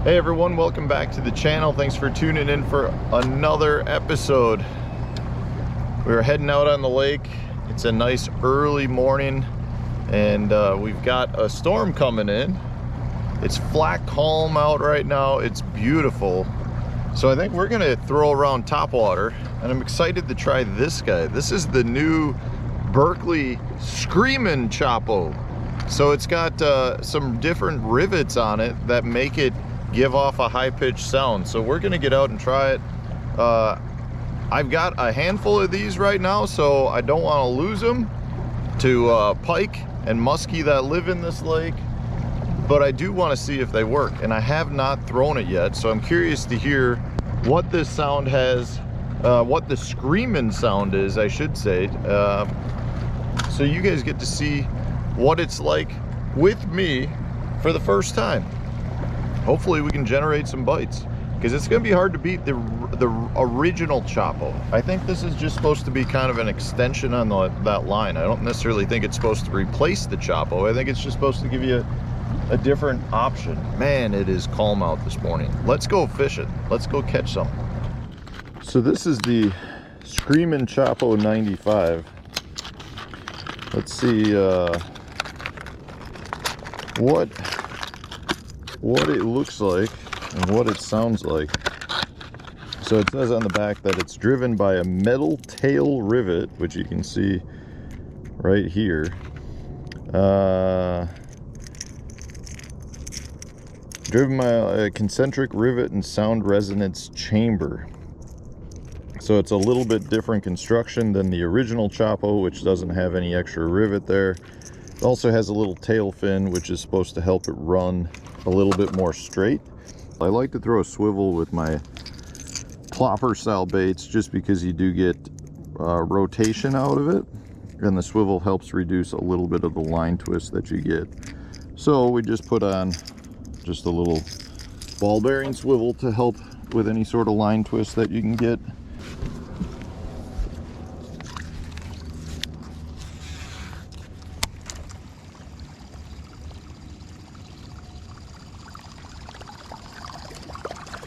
Hey everyone, welcome back to the channel. Thanks for tuning in for another episode. We're heading out on the lake. It's a nice early morning and we've got a storm coming in. It's flat calm out right now. It's beautiful. So I think we're gonna throw around topwater, and I'm excited to try this guy. This is the new Berkley Screamin Choppo. So it's got some different rivets on it that make it give off a high-pitched sound. So we're gonna get out and try it. I've got a handful of these right now, so I don't want to lose them to pike and muskie that live in this lake, but I do want to see if they work, and I have not thrown it yet, so I'm curious to hear what this sound has, what the screaming sound is, I should say. So you guys get to see what it's like with me for the first time. Hopefully we can generate some bites, because it's going to be hard to beat the original Choppo. I think this is just supposed to be kind of an extension on that line. I don't necessarily think it's supposed to replace the Choppo. I think it's just supposed to give you a different option. Man, it is calm out this morning. Let's go fishing. Let's go catch some. So this is the Screamin Choppo 95. Let's see what it looks like and what it sounds like. So it says on the back that it's driven by a metal tail rivet, which you can see right here. Driven by a concentric rivet and sound resonance chamber. So it's a little bit different construction than the original Choppo, which doesn't have any extra rivet there. It also has a little tail fin, which is supposed to help it run a little bit more straight. I like to throw a swivel with my plopper style baits just because you do get rotation out of it, and the swivel helps reduce a little bit of the line twist that you get. So we just put on just a little ball bearing swivel to help with any sort of line twist that you can get.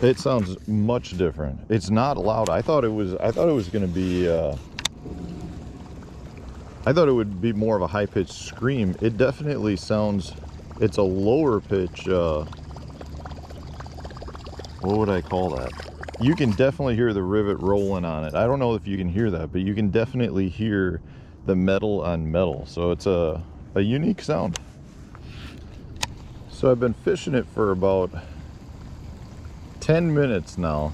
It sounds much different. It's not loud. I thought it was going to be I thought it would be more of a high-pitched scream. It definitely sounds, it's a lower pitch, what would I call that? You can definitely hear the rivet rolling on it. I don't know if you can hear that, but you can definitely hear the metal on metal. So it's a unique sound. So I've been fishing it for about 10 minutes now.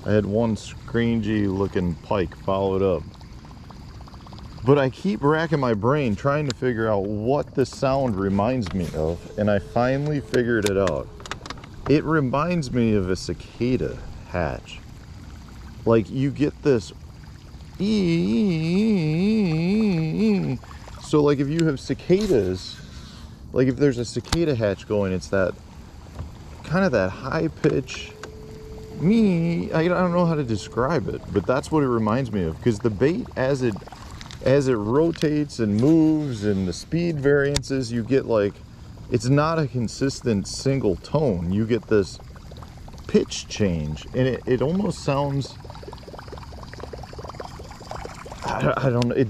I had one scrangy looking pike followed up, but I keep racking my brain trying to figure out what the sound reminds me of, and I finally figured it out. It reminds me of a cicada hatch. Like, you get this so like if you have cicadas, like if there's a cicada hatch going, it's that kind of that high pitch I don't know how to describe it, but that's what it reminds me of, because the bait as it rotates and moves and the speed variances, you get like, it's not a consistent single tone. You get this pitch change, and it almost sounds, I don't know, it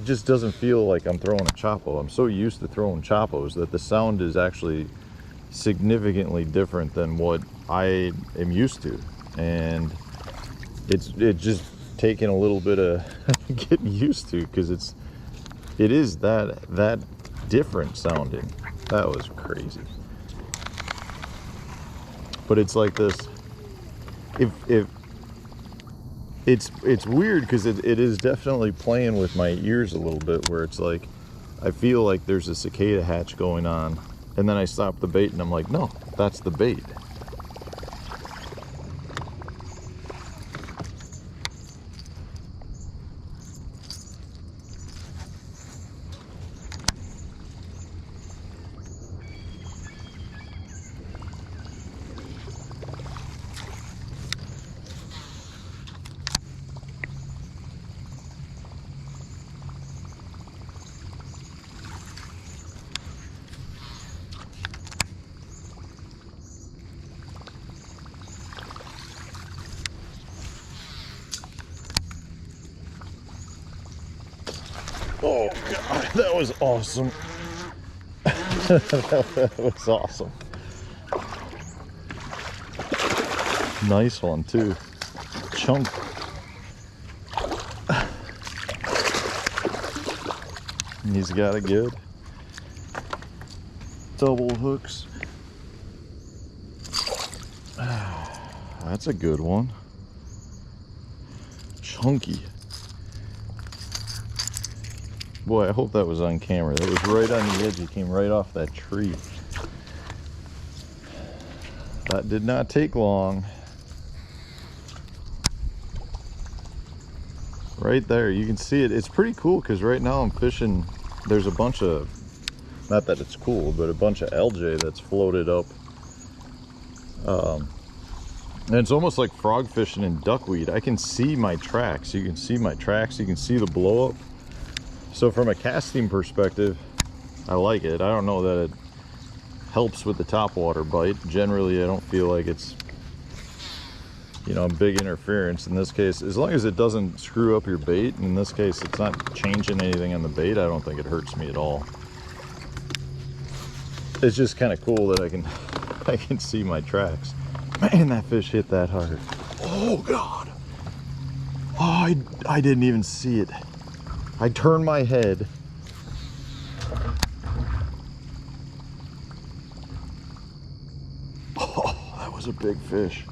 just doesn't feel like I'm throwing a Choppo. I'm so used to throwing Choppos that the sound is actually significantly different than what I am used to, and it's just taking a little bit of getting used to, because it is that different sounding. That was crazy. But it's like this, if it's weird, because it is definitely playing with my ears a little bit, where it's like I feel like there's a cicada hatch going on, and then I stop the bait and I'm like, no, that's the bait. Oh God, that was awesome. That was awesome. Nice one too. Chunk. He's got it good. Double hooks. That's a good one. Chunky. Boy, I hope that was on camera. That was right on the edge. He came right off that tree. That did not take long. Right there, you can see it. It's pretty cool because right now I'm fishing. There's a bunch of, not that it's cool, but a bunch of LJ that's floated up. And it's almost like frog fishing in duckweed. I can see my tracks. You can see my tracks. You can see the blow up. So from a casting perspective, I like it. I don't know that it helps with the topwater bite. Generally, I don't feel like it's, you know, big interference. In this case, as long as it doesn't screw up your bait, in this case, it's not changing anything on the bait, I don't think it hurts me at all. It's just kind of cool that I can see my tracks. Man, that fish hit that hard. Oh God. Oh, I didn't even see it. I turned my head. Oh, that was a big fish.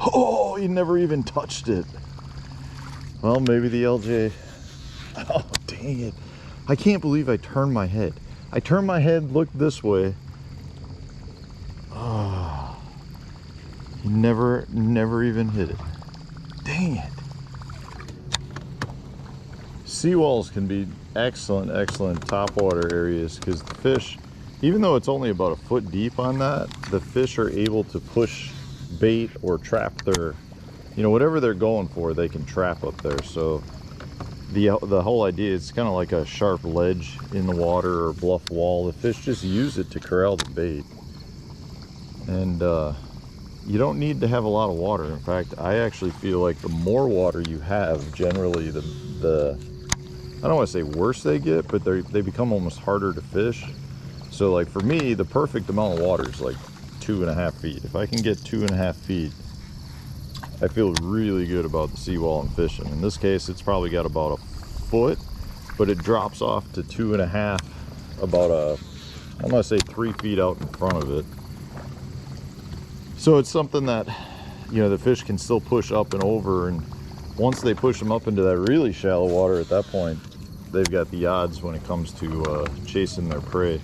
Oh, he never even touched it. Well, maybe the LJ. Oh, dang it. I can't believe I turned my head. I turned my head, looked this way. Oh, he never even hit it. Dang it. Seawalls can be excellent topwater areas because the fish, even though it's only about a foot deep on that, the fish are able to push bait or trap their, you know, whatever they're going for, they can trap up there. So the whole idea is kind of like a sharp ledge in the water or bluff wall. The fish just use it to corral the bait. And you don't need to have a lot of water. In fact, I actually feel like the more water you have, generally the I don't want to say worse they get, but they become almost harder to fish. So like for me, the perfect amount of water is like 2.5 feet. If I can get 2.5 feet, I feel really good about the seawall and fishing. In this case, it's probably got about a foot, but it drops off to 2.5, about I'm gonna say 3 feet out in front of it. So it's something that, you know, the fish can still push up and over, and once they push them up into that really shallow water, at that point, they've got the odds when it comes to chasing their prey.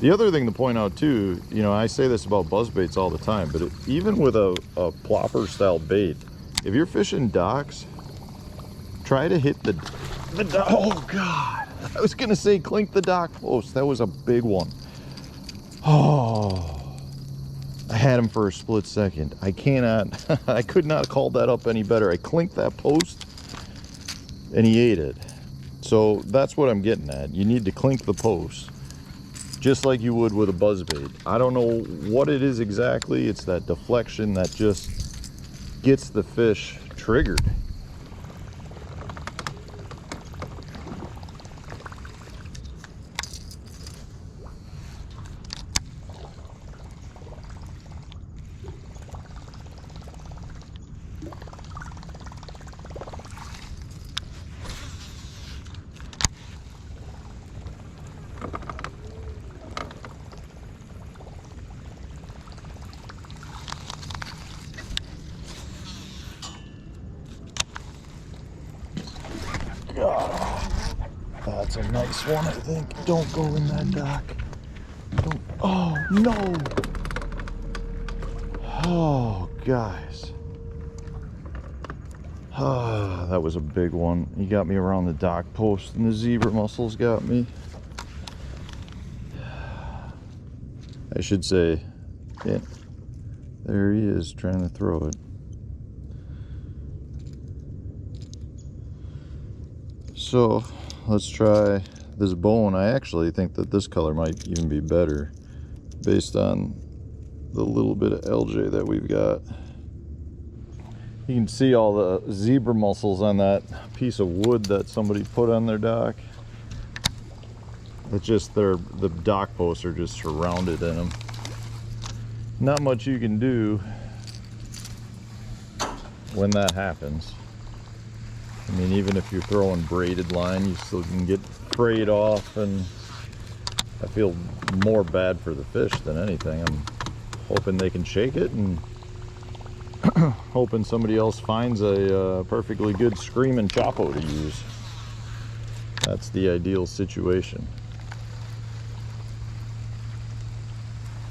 The other thing to point out too, you know, I say this about buzzbaits all the time, but even with a plopper style bait, if you're fishing docks, try to hit the dock. Oh God, I was gonna say clink the dock post. That was a big one. Oh, I had him for a split second. I could not have called that up any better. I clinked that post and he ate it. So that's what I'm getting at. You need to clink the post, just like you would with a buzzbait. I don't know what it is exactly. It's that deflection that just gets the fish triggered. That's a nice one, I think. Don't go in that dock. Don't. Oh, no. Oh, guys. Ah, that was a big one. He got me around the dock post, and the zebra mussels got me. I should say, yeah, there he is trying to throw it. So let's try this bone. I actually think that this color might even be better based on the little bit of LJ that we've got. You can see all the zebra mussels on that piece of wood that somebody put on their dock. It's just the dock posts are just surrounded in them. Not much you can do when that happens. I mean, even if you're throwing braided line, you still can get frayed off, and I feel more bad for the fish than anything. I'm hoping they can shake it, and hoping somebody else finds a perfectly good Screamin Choppo to use. That's the ideal situation.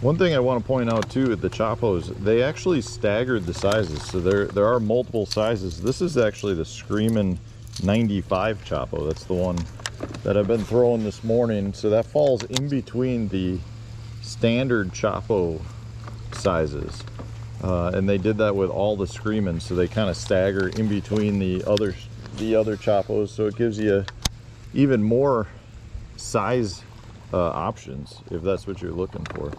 One thing I want to point out too at the Choppos, they actually staggered the sizes. So there are multiple sizes. This is actually the Screamin 95 Choppo. That's the one that I've been throwing this morning. So that falls in between the standard Choppo sizes. And they did that with all the Screamin, so they kind of stagger in between the other Choppos, so it gives you even more size options if that's what you're looking for.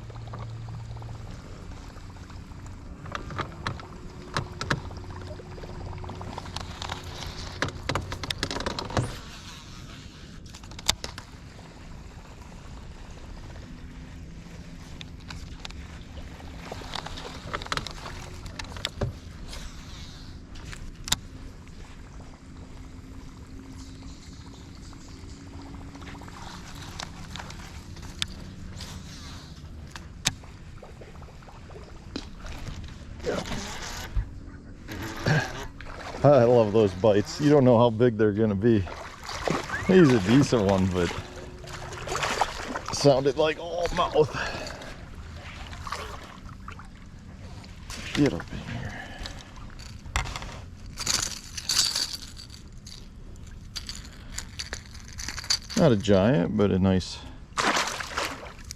I love those bites. You don't know how big they're gonna be. He's a decent one, but sounded like all mouth. Get up in here. Not a giant, but a nice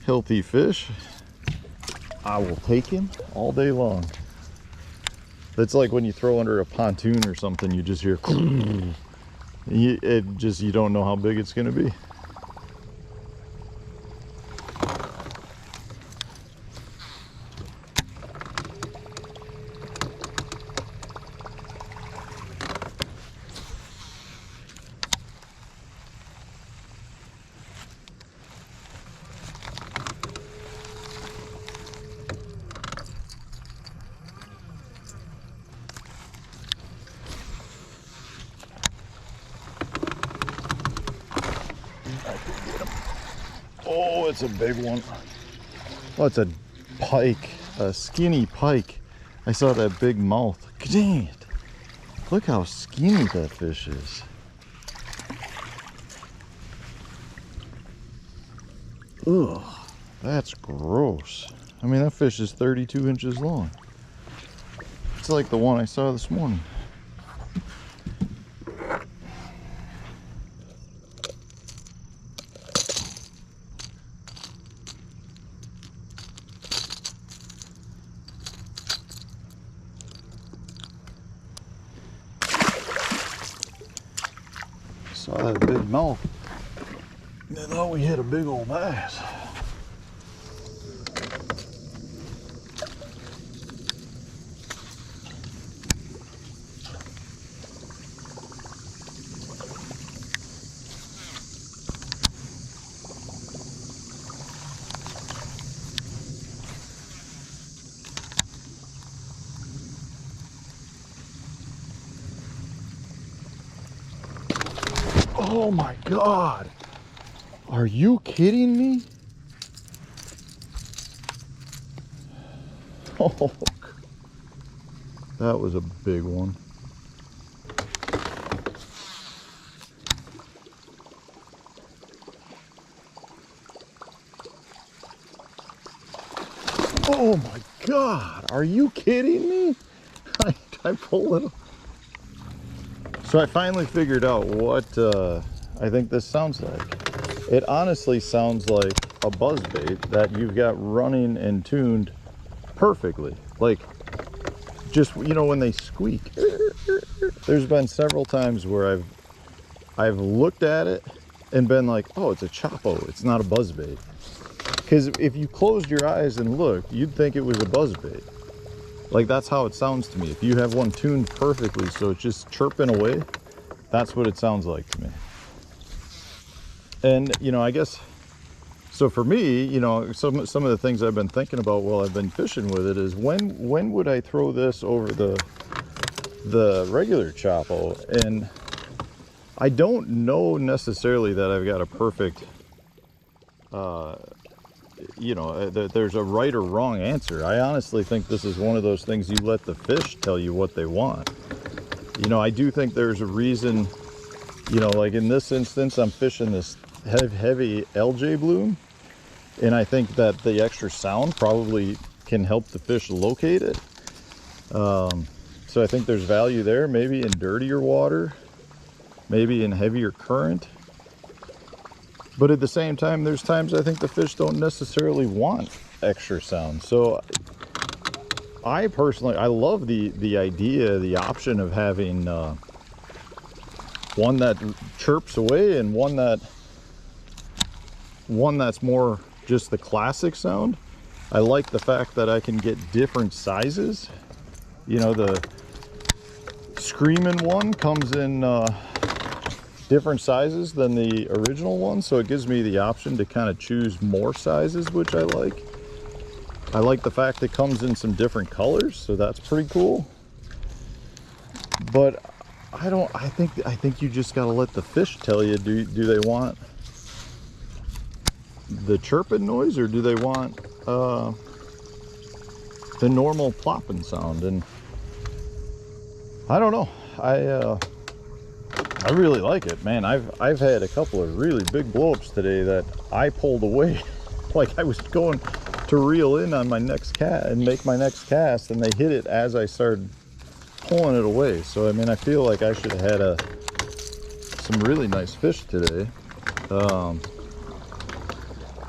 healthy fish. I will take him all day long. It's like when you throw under a pontoon or something, you just hear you don't know how big it's going to be. Oh, it's a big one. Oh, it's a pike, a skinny pike. I saw that big mouth. Dang it. Look how skinny that fish is. Ugh, that's gross. I mean, that fish is 32 inches long. It's like the one I saw this morning. Saw that big mouth. I thought we hit a big old bass. Oh my God. Are you kidding me? Oh, that was a big one. Oh my God. Are you kidding me? I pulled it. So I finally figured out what I think this sounds like. It honestly sounds like a buzzbait that you've got running and tuned perfectly. Like, just, you know, when they squeak. There's been several times where I've looked at it and been like, oh, it's a Choppo, it's not a buzzbait. Because if you closed your eyes and looked, you'd think it was a buzzbait. Like, that's how it sounds to me. If you have one tuned perfectly so it's just chirping away, that's what it sounds like to me. And, you know, I guess, so for me, you know, some of the things I've been thinking about while I've been fishing with it is when would I throw this over the regular Choppo? And I don't know necessarily that I've got a perfect, you know, there's a right or wrong answer. I honestly think this is one of those things you let the fish tell you what they want. You know, I do think there's a reason, you know, like in this instance, I'm fishing this heavy LJ bloom, and I think that the extra sound probably can help the fish locate it. So I think there's value there, maybe in dirtier water, maybe in heavier current. But at the same time, there's times I think the fish don't necessarily want extra sound. So I personally, I love the idea, the option of having one that chirps away and one that's more just the classic sound. I like the fact that I can get different sizes. You know, the Screamin one comes in different sizes than the original one, so it gives me the option to kind of choose more sizes, which I like. I like the fact it comes in some different colors, so that's pretty cool. But I think you just gotta let the fish tell you, do they want the chirping noise, or do they want the normal plopping sound? And I don't know. I really like it, man. I've had a couple of really big blowups today that I pulled away like I was going to reel in on my next cast and make my next cast, and they hit it as I started pulling it away. So I mean, I feel like I should have had some really nice fish today.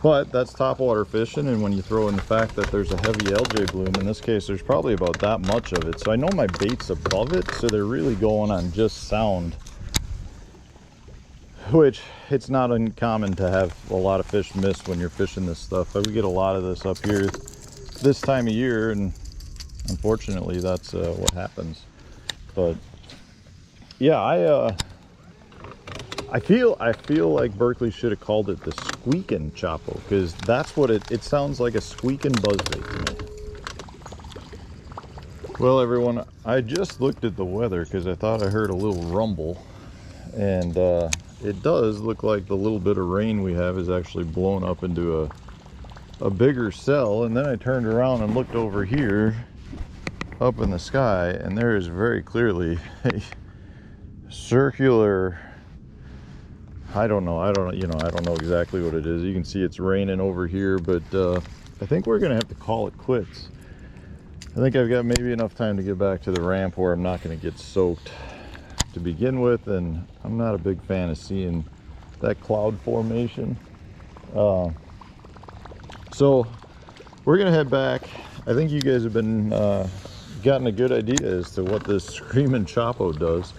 But that's topwater fishing, and when you throw in the fact that there's a heavy LJ bloom, in this case there's probably about that much of it, so I know my bait's above it, so they're really going on just sound, which it's not uncommon to have a lot of fish miss when you're fishing this stuff. But we get a lot of this up here this time of year, and unfortunately that's what happens. But yeah, I feel like Berkeley should have called it the Screamin Choppo, because that's what it sounds like, a squeaking buzzbait to me. Well, everyone, I just looked at the weather because I thought I heard a little rumble, and it does look like the little bit of rain we have is actually blown up into a bigger cell. And then I turned around and looked over here up in the sky, and there is very clearly a circular, I don't know exactly what it is. You can see it's raining over here, but I think we're gonna have to call it quits. I think I've got maybe enough time to get back to the ramp where I'm not gonna get soaked to begin with, and I'm not a big fan of seeing that cloud formation. So we're gonna head back. I think you guys have been gotten a good idea as to what this Screamin Choppo does.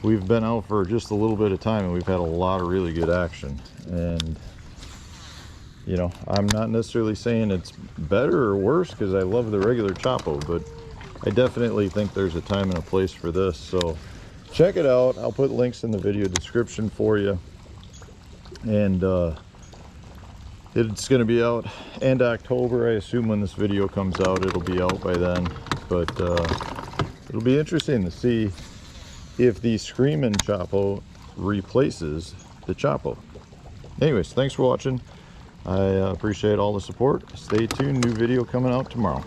We've been out for just a little bit of time, and we've had a lot of really good action. And you know, I'm not necessarily saying it's better or worse, because I love the regular Choppo, but I definitely think there's a time and a place for this. So check it out. I'll put links in the video description for you. And it's going to be out end October. I assume when this video comes out, it'll be out by then. But it'll be interesting to see if the Screamin Choppo replaces the Choppo. Anyways, thanks for watching. I appreciate all the support. Stay tuned. New video coming out tomorrow.